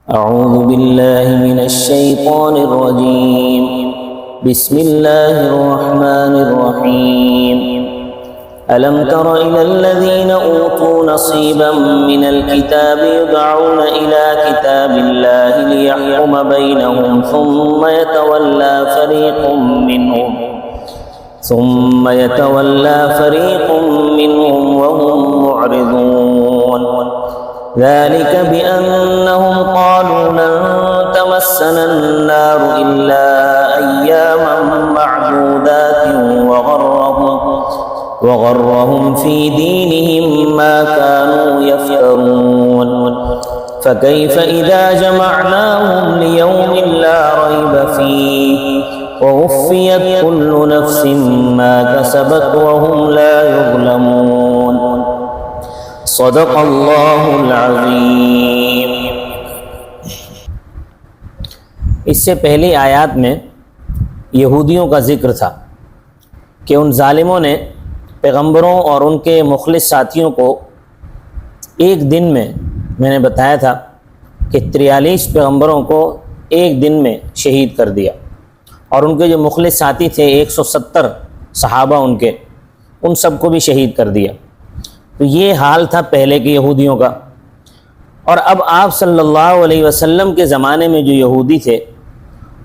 اعوذ باللہ من الشیطان الرجیم بسم اللہ الرحمن الرحیم ألم تر إلى الذين أوتوا نصيبا من الكتاب يدعون إلى كتاب الله ليحكم بينهم ثم يتولى فريق منهم وهم معرضون ذلك بأنهم قالوا لن تمسنا النار إلا أياما معدودات وغرهم في دينهم ما كانوا يفترون فكيف إذا جمعناهم ليوم لا ريب فيه ووفيت كل نفس ما كسبت وهم لا يظلمون صدق اللہ العظیم۔ اس سے پہلی آیات میں یہودیوں کا ذکر تھا کہ ان ظالموں نے پیغمبروں اور ان کے مخلص ساتھیوں کو ایک دن میں نے بتایا تھا کہ 43 پیغمبروں کو ایک دن میں شہید کر دیا، اور ان کے جو مخلص ساتھی تھے 170 صحابہ ان سب کو بھی شہید کر دیا۔ تو یہ حال تھا پہلے کے یہودیوں کا۔ اور اب آپ صلی اللہ علیہ وسلم کے زمانے میں جو یہودی تھے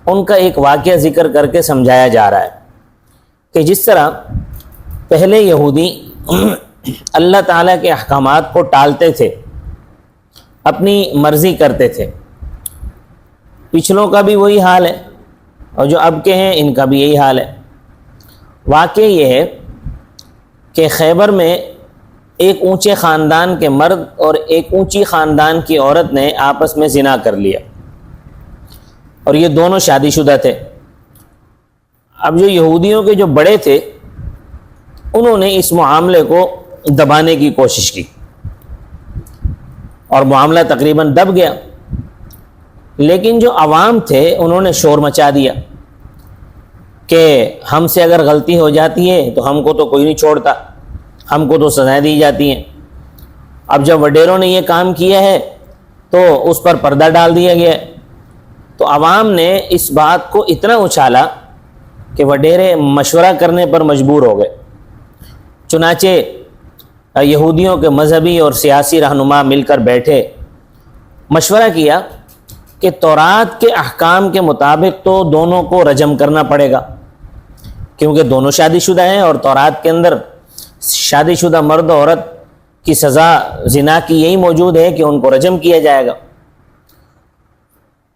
ان کا ایک واقعہ ذکر کر کے سمجھایا جا رہا ہے کہ جس طرح پہلے یہودی اللہ تعالیٰ کے احکامات کو ٹالتے تھے، اپنی مرضی کرتے تھے، پچھلوں کا بھی وہی حال ہے اور جو اب کے ہیں ان کا بھی یہی حال ہے۔ واقعہ یہ ہے کہ خیبر میں ایک اونچے خاندان کے مرد اور ایک اونچی خاندان کی عورت نے آپس میں زنا کر لیا، اور یہ دونوں شادی شدہ تھے۔ اب جو یہودیوں کے جو بڑے تھے انہوں نے اس معاملے کو دبانے کی کوشش کی اور معاملہ تقریباً دب گیا، لیکن جو عوام تھے انہوں نے شور مچا دیا کہ ہم سے اگر غلطی ہو جاتی ہے تو ہم کو تو کوئی نہیں چھوڑتا، ہم کو تو سزائیں دی جاتی ہیں۔ اب جب وڈیروں نے یہ کام کیا ہے تو اس پر پردہ ڈال دیا گیا ہے۔ تو عوام نے اس بات کو اتنا اچھالا کہ وڈیرے مشورہ کرنے پر مجبور ہو گئے۔ چنانچہ یہودیوں کے مذہبی اور سیاسی رہنما مل کر بیٹھے، مشورہ کیا کہ تورات کے احکام کے مطابق تو دونوں کو رجم کرنا پڑے گا، کیونکہ دونوں شادی شدہ ہیں، اور تورات کے اندر شادی شدہ مرد و عورت کی سزا زنا کی یہی موجود ہے کہ ان کو رجم کیا جائے گا۔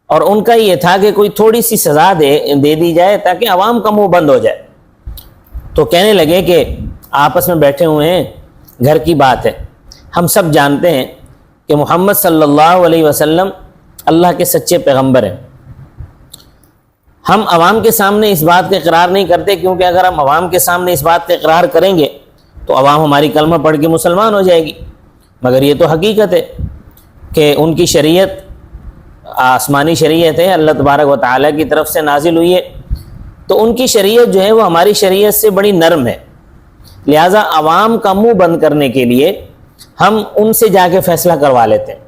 اور ان کا یہ تھا کہ کوئی تھوڑی سی سزا دے دی جائے تاکہ عوام کا منہ بند ہو جائے۔ تو کہنے لگے کہ آپس میں بیٹھے ہوئے ہیں، گھر کی بات ہے، ہم سب جانتے ہیں کہ محمد صلی اللہ علیہ وسلم اللہ کے سچے پیغمبر ہیں۔ ہم عوام کے سامنے اس بات کا اقرار نہیں کرتے، کیونکہ اگر ہم عوام کے سامنے اس بات کا اقرار کریں گے تو عوام ہماری کلمہ پڑھ کے مسلمان ہو جائے گی، مگر یہ تو حقیقت ہے کہ ان کی شریعت آسمانی شریعت ہے، اللہ تبارک و تعالیٰ کی طرف سے نازل ہوئی ہے، تو ان کی شریعت جو ہے وہ ہماری شریعت سے بڑی نرم ہے، لہٰذا عوام کا منہ بند کرنے کے لیے ہم ان سے جا کے فیصلہ کروا لیتے ہیں۔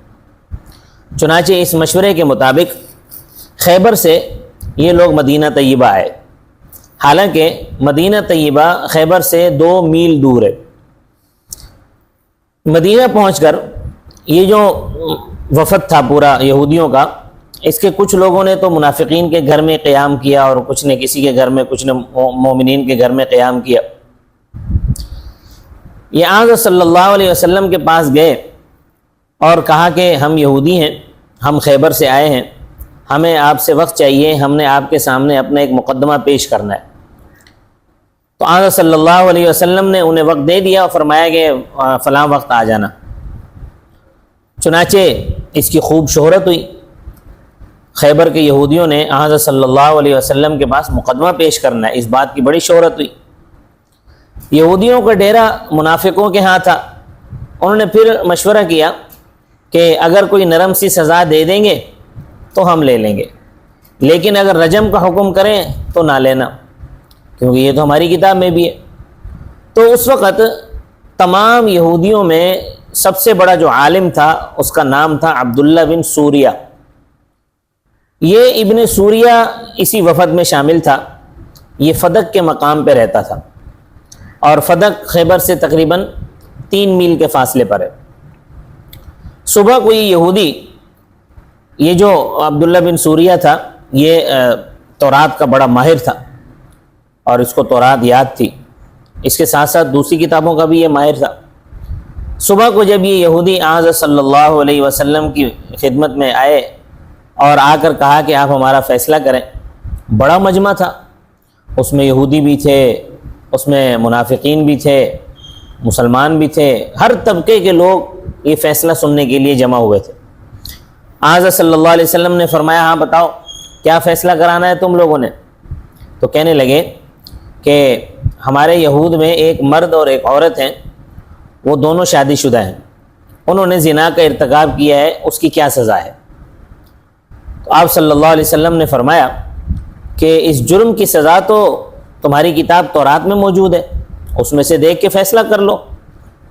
چنانچہ اس مشورے کے مطابق خیبر سے یہ لوگ مدینہ طیبہ آئے، حالانکہ مدینہ طیبہ خیبر سے 2 میل دور ہے۔ مدینہ پہنچ کر یہ جو وفد تھا پورا یہودیوں کا، اس کے کچھ لوگوں نے تو منافقین کے گھر میں قیام کیا، اور کچھ نے کسی کے گھر میں، کچھ نے مومنین کے گھر میں قیام کیا۔ یہ آج صلی اللہ علیہ وسلم کے پاس گئے اور کہا کہ ہم یہودی ہیں، ہم خیبر سے آئے ہیں، ہمیں آپ سے وقت چاہیے، ہم نے آپ کے سامنے اپنا ایک مقدمہ پیش کرنا ہے۔ تو آج صلی اللہ علیہ وسلم نے انہیں وقت دے دیا اور فرمایا کہ فلاں وقت آ جانا۔ چنانچہ اس کی خوب شہرت ہوئی، خیبر کے یہودیوں نے آج صلی اللہ علیہ وسلم کے پاس مقدمہ پیش کرنا ہے، اس بات کی بڑی شہرت ہوئی۔ یہودیوں کا ڈیرا منافقوں کے ہاں تھا، انہوں نے پھر مشورہ کیا کہ اگر کوئی نرم سی سزا دے دیں گے تو ہم لے لیں گے، لیکن اگر رجم کا حکم کریں تو نہ لینا، کیونکہ یہ تو ہماری کتاب میں بھی ہے۔ تو اس وقت تمام یہودیوں میں سب سے بڑا جو عالم تھا اس کا نام تھا عبداللہ بن سوریہ، یہ ابن سوریہ اسی وفد میں شامل تھا. یہ فدق کے مقام پہ رہتا تھا اور فدق خیبر سے تقریباً 3 میل کے فاصلے پر ہے. صبح کو یہ یہودی، یہ جو عبداللہ بن سوریہ تھا، یہ تورات کا بڑا ماہر تھا اور اس کو تورات یاد تھی. اس کے ساتھ ساتھ دوسری کتابوں کا بھی یہ ماہر تھا. صبح کو جب یہ یہودی حضرت صلی اللہ علیہ وسلم کی خدمت میں آئے اور آ کر کہا کہ آپ ہمارا فیصلہ کریں، بڑا مجمع تھا، اس میں یہودی بھی تھے، اس میں منافقین بھی تھے، مسلمان بھی تھے، ہر طبقے کے لوگ یہ فیصلہ سننے کے لیے جمع ہوئے تھے. حضرت صلی اللہ علیہ وسلم نے فرمایا ہاں بتاؤ کیا فیصلہ کرانا ہے تم لوگوں نے؟ تو کہنے لگے کہ ہمارے یہود میں ایک مرد اور ایک عورت ہیں، وہ دونوں شادی شدہ ہیں، انہوں نے زنا کا ارتکاب کیا ہے، اس کی کیا سزا ہے؟ تو آپ صلی اللہ علیہ وسلم نے فرمایا کہ اس جرم کی سزا تو تمہاری کتاب تورات میں موجود ہے، اس میں سے دیکھ کے فیصلہ کر لو.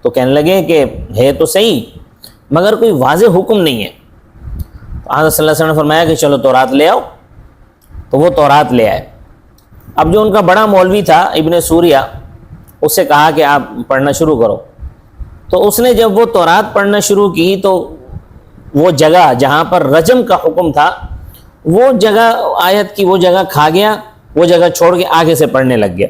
تو کہنے لگے کہ ہے تو صحیح مگر کوئی واضح حکم نہیں ہے. تو حضرت صلی اللہ علیہ وسلم نے فرمایا کہ چلو تورات لے آؤ. تو وہ تورات لے آئے. اب جو ان کا بڑا مولوی تھا ابن سوریہ، اس سے کہا کہ آپ پڑھنا شروع کرو. تو اس نے جب وہ تورات پڑھنا شروع کی تو وہ جگہ جہاں پر رجم کا حکم تھا، وہ جگہ آیت کی وہ جگہ کھا گیا، وہ جگہ چھوڑ کے آگے سے پڑھنے لگ گیا.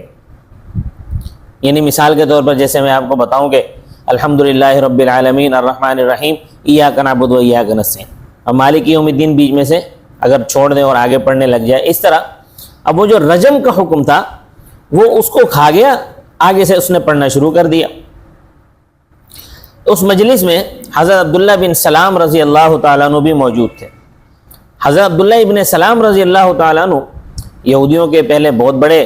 یعنی مثال کے طور پر جیسے میں آپ کو بتاؤں کہ الحمدللہ رب العالمین الرحمن الرحیم ایاک نعبد و ایاک نستعین، اب مالک یوم الدین بیچ میں سے اگر چھوڑ دیں اور آگے پڑھنے لگ جائے اس طرح. اب وہ جو رجم کا حکم تھا وہ اس کو کھا گیا، آگے سے اس نے پڑھنا شروع کر دیا. اس مجلس میں حضرت عبداللہ بن سلام رضی اللہ تعالیٰ عنہ بھی موجود تھے. حضرت عبداللہ ابن سلام رضی اللہ تعالیٰ عنہ یہودیوں کے پہلے بہت بڑے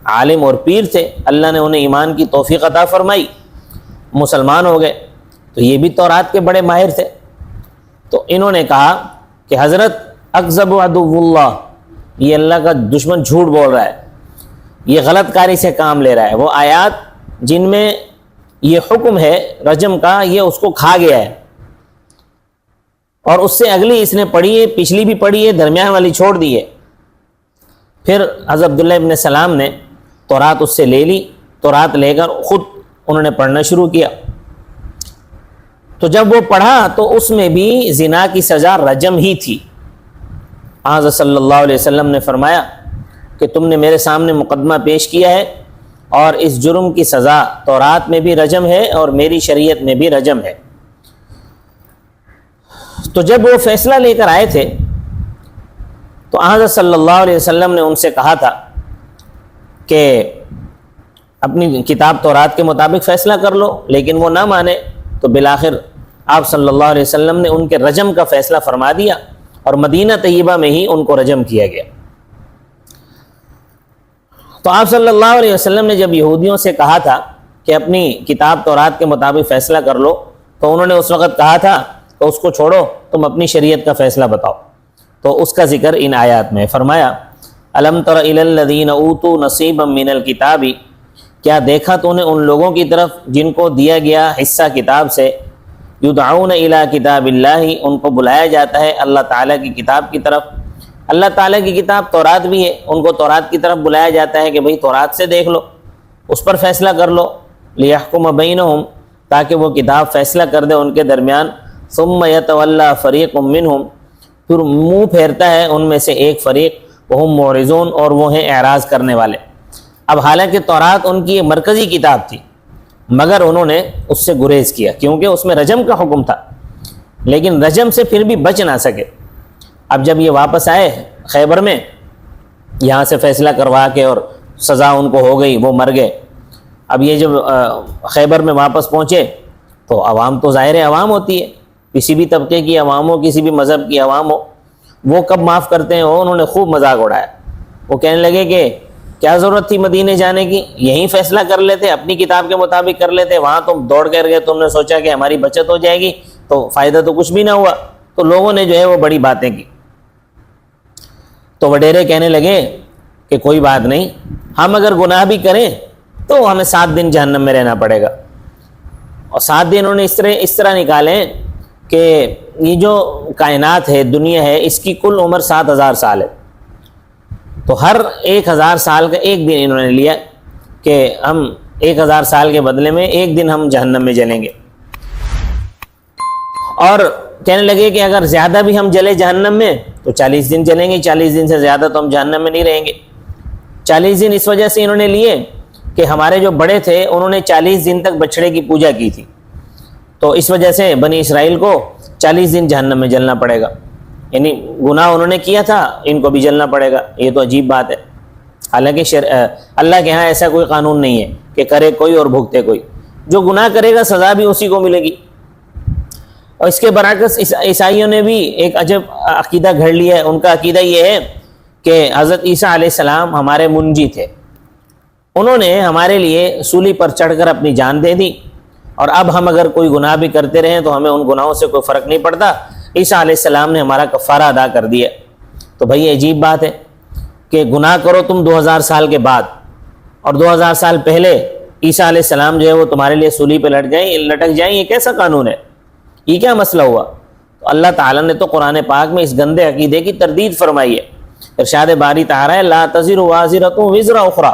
عالم اور پیر تھے. اللہ نے انہیں ایمان کی توفیق عطا فرمائی، مسلمان ہو گئے. تو یہ بھی تورات کے بڑے ماہر تھے. تو انہوں نے کہا کہ حضرت اکذب عدو اللہ، یہ اللہ کا دشمن جھوٹ بول رہا ہے، یہ غلط کاری سے کام لے رہا ہے. وہ آیات جن میں یہ حکم ہے رجم کا، یہ اس کو کھا گیا ہے، اور اس سے اگلی اس نے پڑھی ہے، پچھلی بھی پڑھی ہے، درمیان والی چھوڑ دی ہے. پھر حضرت عبداللہ ابن سلام نے تورات اس سے لے لی. تورات لے کر خود انہوں نے پڑھنا شروع کیا. تو جب وہ پڑھا تو اس میں بھی زنا کی سزا رجم ہی تھی. حضرت صلی اللہ علیہ وسلم نے فرمایا کہ تم نے میرے سامنے مقدمہ پیش کیا ہے اور اس جرم کی سزا تورات میں بھی رجم ہے اور میری شریعت میں بھی رجم ہے. تو جب وہ فیصلہ لے کر آئے تھے تو حضرت صلی اللہ علیہ وسلم نے ان سے کہا تھا کہ اپنی کتاب تورات کے مطابق فیصلہ کر لو، لیکن وہ نہ مانے. تو بالآخر آپ صلی اللہ علیہ وسلم نے ان کے رجم کا فیصلہ فرما دیا اور مدینہ طیبہ میں ہی ان کو رجم کیا گیا. تو آپ صلی اللہ علیہ وسلم نے جب یہودیوں سے کہا تھا کہ اپنی کتاب تورات کے مطابق فیصلہ کر لو، تو انہوں نے اس وقت کہا تھا کہ اس کو چھوڑو، تم اپنی شریعت کا فیصلہ بتاؤ. تو اس کا ذکر ان آیات میں فرمایا الم تر الی الذین اوتوا نصیبا من الکتاب، کیا دیکھا تو نے ان لوگوں کی طرف جن کو دیا گیا حصہ کتاب سے، یدعون الی کتاب اللہ، ان کو بلایا جاتا ہے اللہ تعالیٰ کی کتاب کی طرف. اللہ تعالیٰ کی کتاب تورات بھی ہے، ان کو تورات کی طرف بلایا جاتا ہے کہ بھئی تورات سے دیکھ لو، اس پر فیصلہ کر لو. لیحکم بینہم، تاکہ وہ کتاب فیصلہ کر دے ان کے درمیان. ثم یتولی فریق منہم، پھر منہ پھیرتا ہے ان میں سے ایک فریق، وہم معرضون، اور وہ ہیں اعراض کرنے والے. اب حالانکہ تورات ان کی ایک مرکزی کتاب تھی مگر انہوں نے اس سے گریز کیا کیونکہ اس میں رجم کا حکم تھا، لیکن رجم سے پھر بھی بچ نہ سکے. اب جب یہ واپس آئے خیبر میں، یہاں سے فیصلہ کروا کے اور سزا ان کو ہو گئی، وہ مر گئے. اب یہ جب خیبر میں واپس پہنچے تو عوام تو ظاہر عوام ہوتی ہے، کسی بھی طبقے کی عوام ہو، کسی بھی مذہب کی عوام ہو، وہ کب معاف کرتے ہیں؟ انہوں نے خوب مذاق اڑایا. وہ کہنے لگے کہ کیا ضرورت تھی مدینے جانے کی، یہیں فیصلہ کر لیتے، اپنی کتاب کے مطابق کر لیتے. وہاں تم دوڑ کر گئے، تم نے سوچا کہ ہماری بچت ہو جائے گی، تو فائدہ تو کچھ بھی نہ ہوا. تو لوگوں نے جو ہے وہ بڑی باتیں کی. تو وڈیرے کہنے لگے کہ کوئی بات نہیں، ہم اگر گناہ بھی کریں تو ہمیں 7 دن جہنم میں رہنا پڑے گا. اور 7 دن انہوں نے اس طرح نکالے کہ یہ جو کائنات ہے، دنیا ہے، اس کی کل عمر 7000 سال ہے، تو ہر 1000 سال کا ایک دن انہوں نے لیا کہ ہم 1000 سال کے بدلے میں ایک دن ہم جہنم میں جلیں گے، اور کہنے لگے کہ اگر زیادہ بھی ہم جلے جہنم میں تو 40 دن جلیں گے، 40 دن سے زیادہ تو ہم جہنم میں نہیں رہیں گے۔ 40 دن اس وجہ سے انہوں نے لیے کہ ہمارے جو بڑے تھے انہوں نے 40 دن تک بچڑے کی پوجا کی تھی، تو اس وجہ سے بنی اسرائیل کو 40 دن جہنم میں جلنا پڑے گا، یعنی گناہ انہوں نے کیا تھا، ان کو بھی جلنا پڑے گا۔ یہ تو عجیب بات ہے، حالانکہ اللہ کے ہاں ایسا کوئی قانون نہیں ہے کہ کرے کوئی اور بھگتے کوئی، جو گناہ کرے گا سزا بھی اسی کو ملے گی۔ اور اس کے برعکس عیسائیوں نے بھی ایک عجب عقیدہ گھڑ لیا ہے، ان کا عقیدہ یہ ہے کہ حضرت عیسیٰ علیہ السلام ہمارے منجی تھے، انہوں نے ہمارے لیے سولی پر چڑھ کر اپنی جان دے دی، اور اب ہم اگر کوئی گناہ بھی کرتے رہیں تو ہمیں ان گناہوں سے کوئی فرق نہیں پڑتا، عیسیٰ علیہ السلام نے ہمارا کفارہ ادا کر دیا۔ تو بھائی یہ عجیب بات ہے کہ گناہ کرو تم 2000 سال کے بعد، اور 2000 سال پہلے عیسیٰ علیہ السلام جو ہے وہ تمہارے لیے سولی پہ لٹک جائیں، یہ کیسا قانون ہے؟ یہ کیا مسئلہ ہوا؟ تو اللہ تعالیٰ نے تو قرآن پاک میں اس گندے عقیدے کی تردید فرمائی ہے۔ ارشاد باری تعالیٰ ہے لا تزر وازرۃ وزر اخری،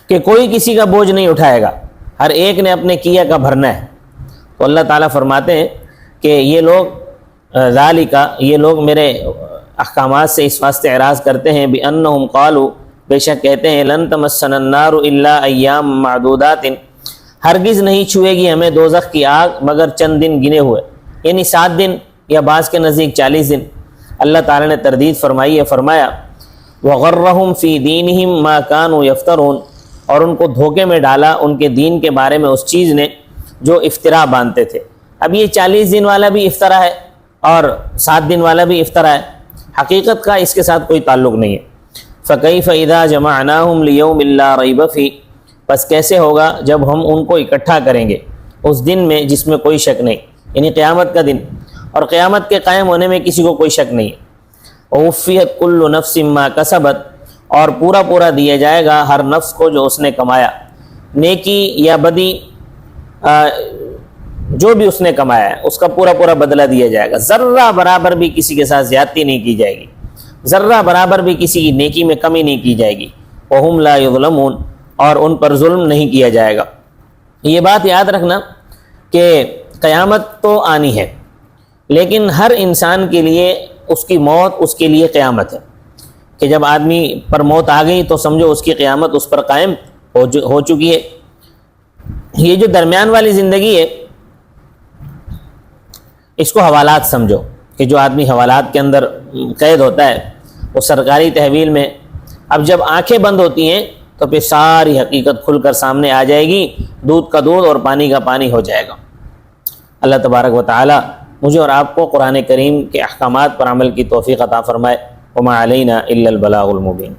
کہ کوئی کسی کا بوجھ نہیں اٹھائے گا، ہر ایک نے اپنے کیا کا بھرنا ہے۔ تو اللہ تعالیٰ فرماتے ہیں کہ یہ لوگ میرے احکامات سے اس واسطے اعراض کرتے ہیں بِأَنَّهُمْ قَالُوا، بے شک کہتے ہیں لَن تَمَسَّنَا النَّارُ إِلَّا أَيَّامًا مَعْدُودَاتٍ، ہرگز نہیں چھوئے گی ہمیں دوزخ کی آگ مگر چند دن گنے ہوئے، یعنی 7 دن یا بعض کے نزدیک 40 دن۔ اللہ تعالیٰ نے تردید فرمائی ہے، فرمایا وَغَرَّهُمْ فِي دِينِهِمْ مَا كَانُوا يَفْتَرُونَ، اور ان کو دھوکے میں ڈالا ان کے دین کے بارے میں اس چیز نے جو افطرا باندھتے تھے۔ اب یہ 40 دن والا بھی افطرا ہے اور 7 دن والا بھی افطرا ہے، حقیقت کا اس کے ساتھ کوئی تعلق نہیں ہے۔ فَكَيْفَ إِذَا جَمَعْنَاهُمْ لِيَوْمٍ لَا رَيْبَ فِيهِ، پس کیسے ہوگا جب ہم ان کو اکٹھا کریں گے اس دن میں جس میں کوئی شک نہیں، یعنی قیامت کا دن، اور قیامت کے قائم ہونے میں کسی کو کوئی شک نہیں ہے۔ وَوُفِّيَتْ كُلُّ نَفْسٍ مَا كَسَبَتْ، اور پورا دیا جائے گا ہر نفس کو جو اس نے کمایا، نیکی یا بدی جو بھی اس نے کمایا ہے اس کا پورا بدلہ دیا جائے گا، ذرہ برابر بھی کسی کے ساتھ زیادتی نہیں کی جائے گی، ذرہ برابر بھی کسی کی نیکی میں کمی نہیں کی جائے گی۔ وَهُمْ لَا يُظْلَمُونَ، اور ان پر ظلم نہیں کیا جائے گا۔ یہ بات یاد رکھنا کہ قیامت تو آنی ہے، لیکن ہر انسان کے لیے اس کی موت اس کے لیے قیامت ہے، کہ جب آدمی پر موت آ گئی تو سمجھو اس کی قیامت اس پر قائم ہو چکی ہے۔ یہ جو درمیان والی زندگی ہے اس کو حوالات سمجھو، کہ جو آدمی حوالات کے اندر قید ہوتا ہے وہ سرکاری تحویل میں، اب جب آنکھیں بند ہوتی ہیں تو پھر ساری حقیقت کھل کر سامنے آ جائے گی، دودھ کا دودھ اور پانی کا پانی ہو جائے گا۔ اللہ تبارک و تعالی مجھے اور آپ کو قرآن کریم کے احکامات پر عمل کی توفیق عطا فرمائے۔ وما علینا الا البلاغ المبین۔